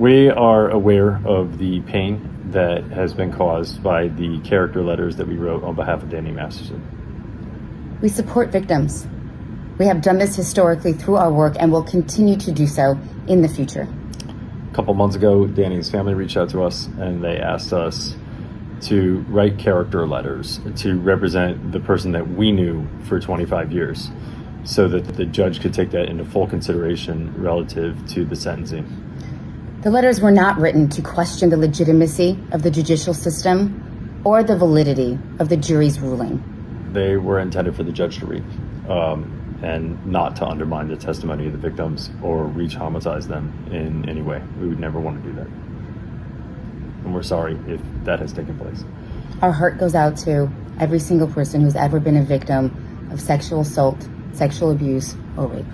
We are aware of the pain that has been caused by the character letters that we wrote on behalf of Danny Masterson. We support victims. We have done this historically through our work and will continue to do so in the future. A couple months ago, Danny's family reached out to us and they asked us to write character letters to represent the person that we knew for 25 years so that the judge could take that into full consideration relative to the sentencing. The letters were not written to question the legitimacy of the judicial system or the validity of the jury's ruling. They were intended for the judge to read and not to undermine the testimony of the victims or re-traumatize them in any way. We would never want to do that. And we're sorry if that has taken place. Our heart goes out to every single person who's ever been a victim of sexual assault, sexual abuse, or rape.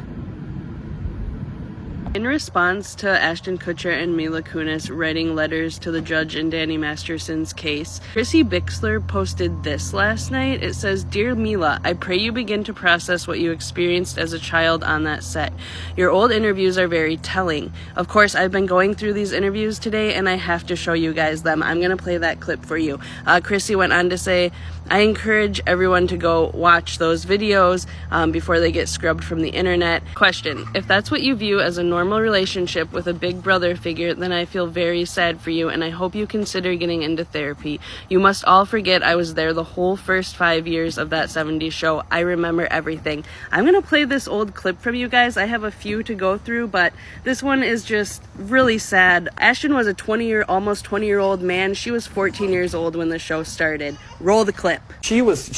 In response to Ashton Kutcher and Mila Kunis writing letters to the judge in Danny Masterson's case, Chrissy Bixler posted this last night. It says, "Dear Mila, I pray you begin to process what you experienced as a child on that set. Your old interviews are very telling. Of course, I've been going through these interviews today and I have to show you guys them. I'm going to play that clip for you." Chrissy went on to say, "I encourage everyone to go watch those videos before they get scrubbed from the internet." Question: if that's what you view as a normal relationship with a big brother figure, then I feel very sad for you and I hope you consider getting into therapy. You must all forget I was there the whole first 5 years of that 70s show. I remember everything. I'm gonna play this old clip from you guys. I have a few to go through, but this one is just really sad. Ashton was a almost 20-year-old man. She was 14 years old when the show started. Roll the clip. She was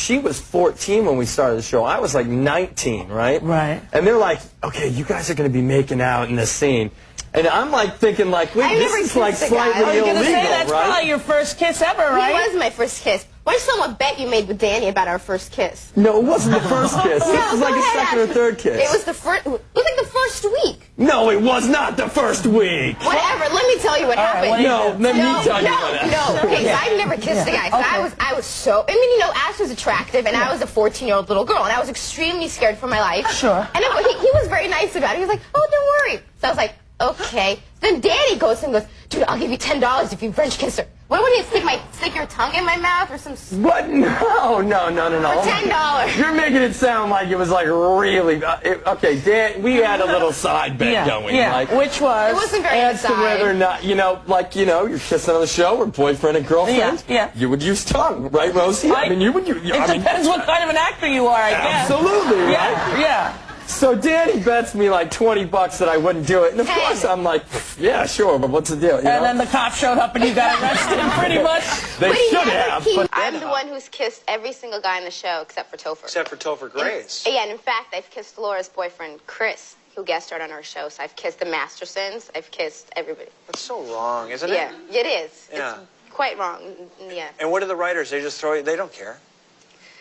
14 when we started the show. I was like 19, right? Right. And they're like, "Okay, you guys are going to be making out in this scene." And I'm like thinking like, wait, this is like slightly illegal, that's right? probably your first kiss ever, right? It was my first kiss. Why don't you tell them what bet you made with Danny about our first kiss? No, it wasn't the first kiss. No, This was like go a ahead, second or Ashton. third kiss. It was like the first week. No, it was not the first week. Whatever. Let me tell you what happened. No, let me tell you what happened. No. Okay, so I've never kissed a guy. So I was so. I mean, Ash was attractive, and I was a 14-year-old little girl, and I was extremely scared for my life. Sure. And he was very nice about it. He was like, "Oh, don't worry." So I was like, "Okay." Then Danny goes and goes, "Dude, I'll give you $10 if you French kiss her." What would you stick your tongue in my mouth or some? What? No. For $10. You're making it sound like it was like really. Okay, Dan, we had a little side bet going. Yeah. Like, Which was? It wasn't very as to whether or not, you're kissing on the show or boyfriend and girlfriend. Yeah. You would use tongue, right, Rosie? I mean, you would. It depends what kind of an actor you are, I guess. Absolutely, right? Yeah. So Danny bets me like $20 that I wouldn't do it, and of course I'm like, yeah, sure, but what's the deal? And then the cop showed up and you got arrested, pretty much. They should have. I'm the one who's kissed every single guy in the show except for Topher. Except for Topher Grace. Yeah, and in fact, I've kissed Laura's boyfriend, Chris, who guest starred on our show. So I've kissed the Mastersons. I've kissed everybody. That's so wrong, isn't it? Yeah, it is. Yeah. It's quite wrong. Yeah. And what do the writers? They just throw you. They don't care.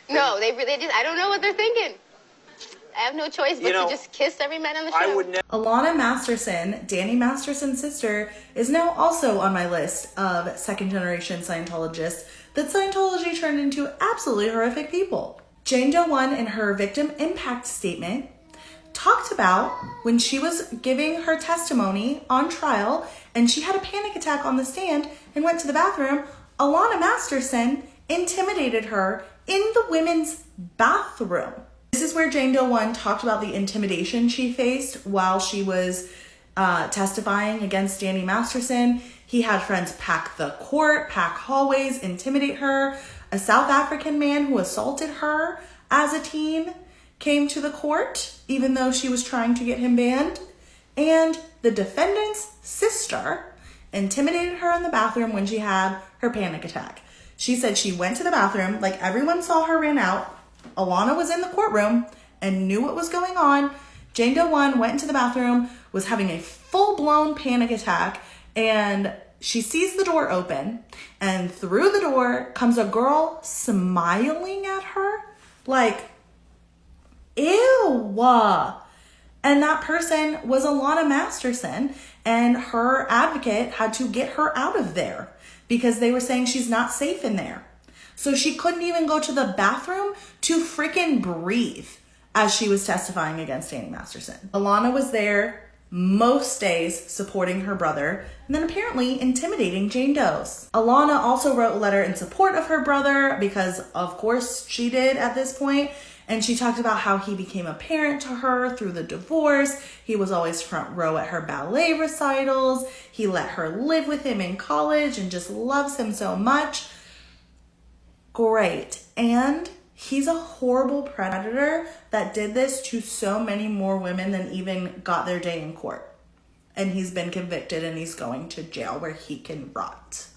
No, they just. I don't know what they're thinking. I have no choice but to just kiss every man on the show. I would never. Alana Masterson, Danny Masterson's sister, is now also on my list of second-generation Scientologists that Scientology turned into absolutely horrific people. Jane Doe 1, in her victim impact statement, talked about when she was giving her testimony on trial and she had a panic attack on the stand and went to the bathroom. Alana Masterson intimidated her in the women's bathroom. This is where Jane Doe 1 talked about the intimidation she faced while she was testifying against Danny Masterson. He had friends pack the court, pack hallways, intimidate her. A South African man who assaulted her as a teen came to the court, even though she was trying to get him banned. And the defendant's sister intimidated her in the bathroom when she had her panic attack. She said she went to the bathroom, like everyone saw her ran out. Alana was in the courtroom and knew what was going on. Jane Doe 1 went into the bathroom, was having a full-blown panic attack, and she sees the door open, and through the door comes a girl smiling at her like, ew. And that person was Alana Masterson, and her advocate had to get her out of there because they were saying she's not safe in there. So she couldn't even go to the bathroom to freaking breathe as she was testifying against Danny Masterson. Alana was there most days supporting her brother, and then apparently intimidating Jane Doe's. Alana also wrote a letter in support of her brother because of course she did at this point. And she talked about how he became a parent to her through the divorce. He was always front row at her ballet recitals. He let her live with him in college and just loves him so much. Great. And he's a horrible predator that did this to so many more women than even got their day in court. And he's been convicted and he's going to jail where he can rot.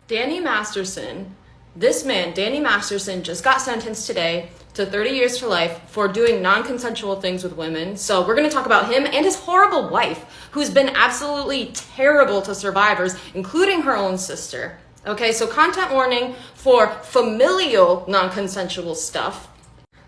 Danny Masterson, this man, Danny Masterson, just got sentenced today to 30 years to life for doing non-consensual things with women. So we're going to talk about him and his horrible wife, who's been absolutely terrible to survivors, including her own sister. Okay, so content warning for familial non-consensual stuff.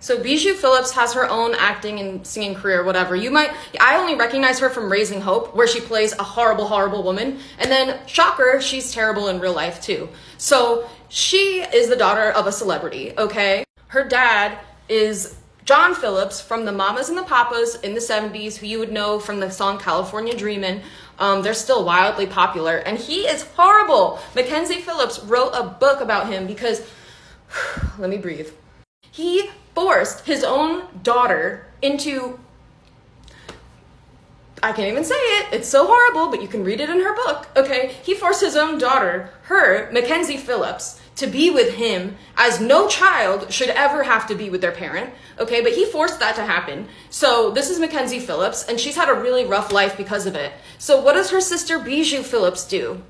So Bijou Phillips has her own acting and singing career, whatever. I only recognize her from Raising Hope, where she plays a horrible, horrible woman. And then, shocker, she's terrible in real life too. So she is the daughter of a celebrity, okay? Her dad is John Phillips from the Mamas and the Papas in the 70s, who you would know from the song California Dreamin'. They're still wildly popular, and he is horrible. Mackenzie Phillips wrote a book about him because, let me breathe. He forced his own daughter into, I can't even say it, it's so horrible, but you can read it in her book, okay? He forced his own daughter, Mackenzie Phillips, to be with him as no child should ever have to be with their parent, okay? But he forced that to happen. So this is Mackenzie Phillips, and she's had a really rough life because of it. So what does her sister Bijou Phillips do?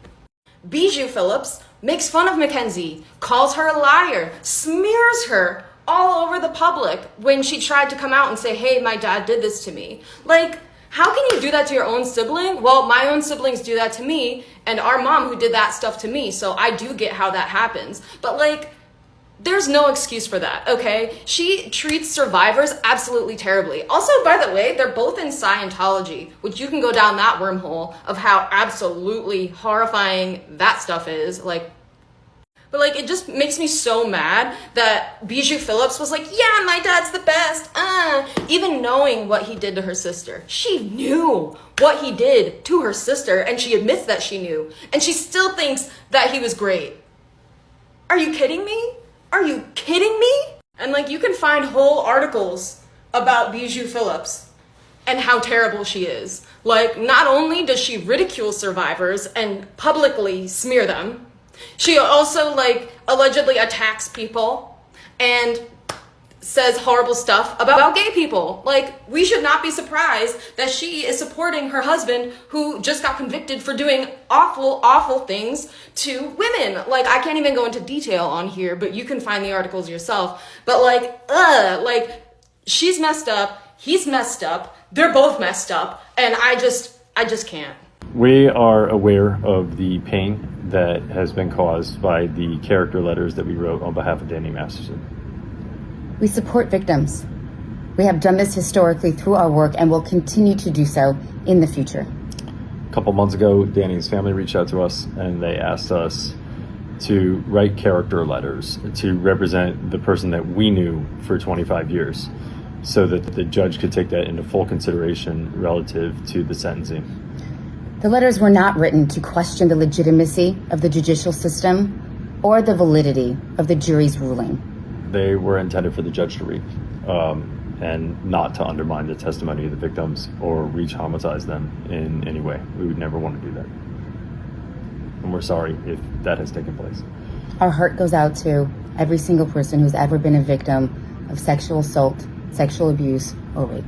Bijou Phillips makes fun of Mackenzie, calls her a liar, smears her all over the public when she tried to come out and say, hey, my dad did this to me. Like, how can you do that to your own sibling? Well, my own siblings do that to me, and our mom who did that stuff to me, so I do get how that happens. But like, there's no excuse for that, okay? She treats survivors absolutely terribly. Also, by the way, they're both in Scientology, which you can go down that wormhole of how absolutely horrifying that stuff is. But like, it just makes me so mad that Bijou Phillips was like, yeah, my dad's the best, even knowing what he did to her sister. She knew what he did to her sister, and she admits that she knew, and she still thinks that he was great. Are you kidding me? Are you kidding me? And like, you can find whole articles about Bijou Phillips and how terrible she is. Like, not only does she ridicule survivors and publicly smear them, she also, like, allegedly attacks people and says horrible stuff about gay people. Like, we should not be surprised that she is supporting her husband, who just got convicted for doing awful, awful things to women. Like, I can't even go into detail on here, but you can find the articles yourself. But like, she's messed up, he's messed up, they're both messed up, and I just can't. We are aware of the pain that has been caused by the character letters that we wrote on behalf of Danny Masterson. We support victims. We have done this historically through our work and will continue to do so in the future. A couple months ago, Danny's family reached out to us and they asked us to write character letters to represent the person that we knew for 25 years so that the judge could take that into full consideration relative to the sentencing. The letters were not written to question the legitimacy of the judicial system or the validity of the jury's ruling. They were intended for the judge to read and not to undermine the testimony of the victims or re-traumatize them in any way. We would never want to do that. And we're sorry if that has taken place. Our heart goes out to every single person who's ever been a victim of sexual assault, sexual abuse, or rape.